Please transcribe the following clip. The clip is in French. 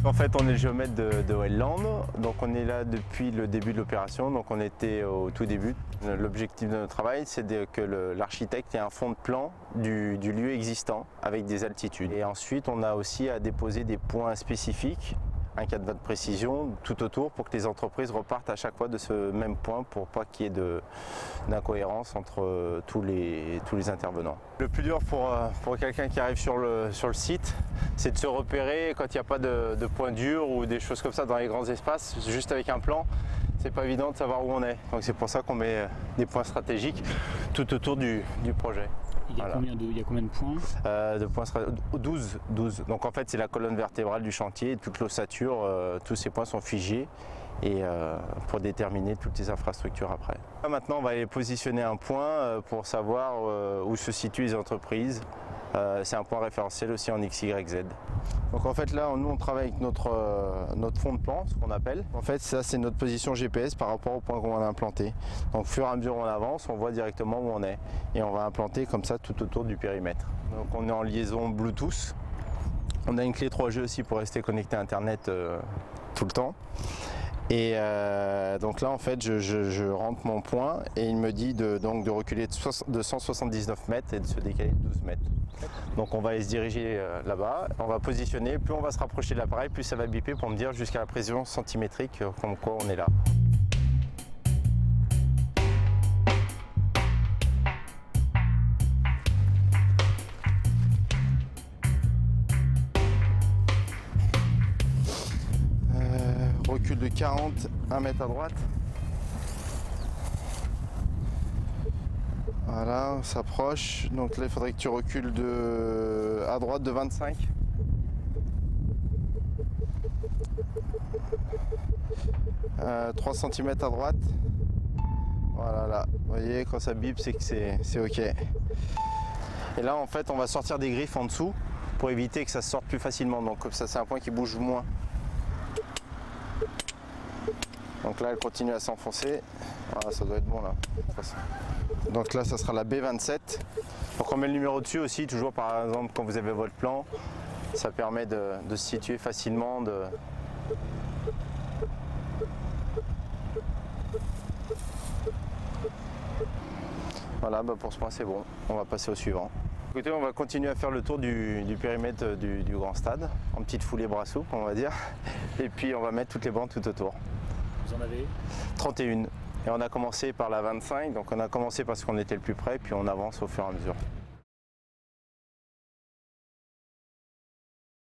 En fait, on est le géomètre de Wetland, donc on est là depuis le début de l'opération, donc on était au tout début. L'objectif de notre travail, c'est que l'architecte ait un fond de plan du lieu existant avec des altitudes. Et ensuite, on a aussi à déposer des points spécifiques, un cadre de précision tout autour pour que les entreprises repartent à chaque fois de ce même point pour pas qu'il y ait d'incohérence entre tous les intervenants. Le plus dur pour quelqu'un qui arrive sur le site, c'est de se repérer quand il n'y a pas de point dur ou des choses comme ça dans les grands espaces. Juste avec un plan, c'est pas évident de savoir où on est. Donc c'est pour ça qu'on met des points stratégiques tout autour du projet. Il y a combien de points? 12. Donc en fait c'est la colonne vertébrale du chantier, toute l'ossature, tous ces points sont figés et pour déterminer toutes les infrastructures après. Maintenant on va aller positionner un point pour savoir où se situent les entreprises. C'est un point référentiel aussi en X, Y, Z. Donc en fait là, nous on travaille avec notre fond de plan, ce qu'on appelle. En fait ça c'est notre position GPS par rapport au point qu'on va implanter. Donc au fur et à mesure on avance, on voit directement où on est. Et on va implanter comme ça tout autour du périmètre. Donc on est en liaison Bluetooth. On a une clé 3G aussi pour rester connecté à Internet tout le temps. Et donc là en fait je rentre mon point et il me dit de reculer de 179 mètres et de se décaler de 12 mètres. Donc on va aller se diriger là-bas, on va positionner, plus on va se rapprocher de l'appareil, plus ça va biper pour me dire jusqu'à la précision centimétrique comme quoi on est là. Recul de 40, 1 mètre à droite. Voilà, on s'approche. Donc là, il faudrait que tu recules à droite de 25. « 3 cm à droite. Voilà, là. Vous voyez, quand ça bip, c'est que c'est OK. Et là, en fait, on va sortir des griffes en dessous pour éviter que ça sorte plus facilement. Donc ça, c'est un point qui bouge moins. Donc là, elle continue à s'enfoncer. Voilà, ça doit être bon là. Donc là, ça sera la B27. Donc on met le numéro dessus aussi, toujours par exemple quand vous avez votre plan. Ça permet de se situer facilement. Voilà, pour ce point c'est bon. On va passer au suivant. Écoutez, on va continuer à faire le tour du périmètre du grand stade, en petite foulée bras souples, on va dire. Et puis on va mettre toutes les bandes tout autour. Vous en avez 31. Et on a commencé par la 25, donc on a commencé parce qu'on était le plus près, puis on avance au fur et à mesure.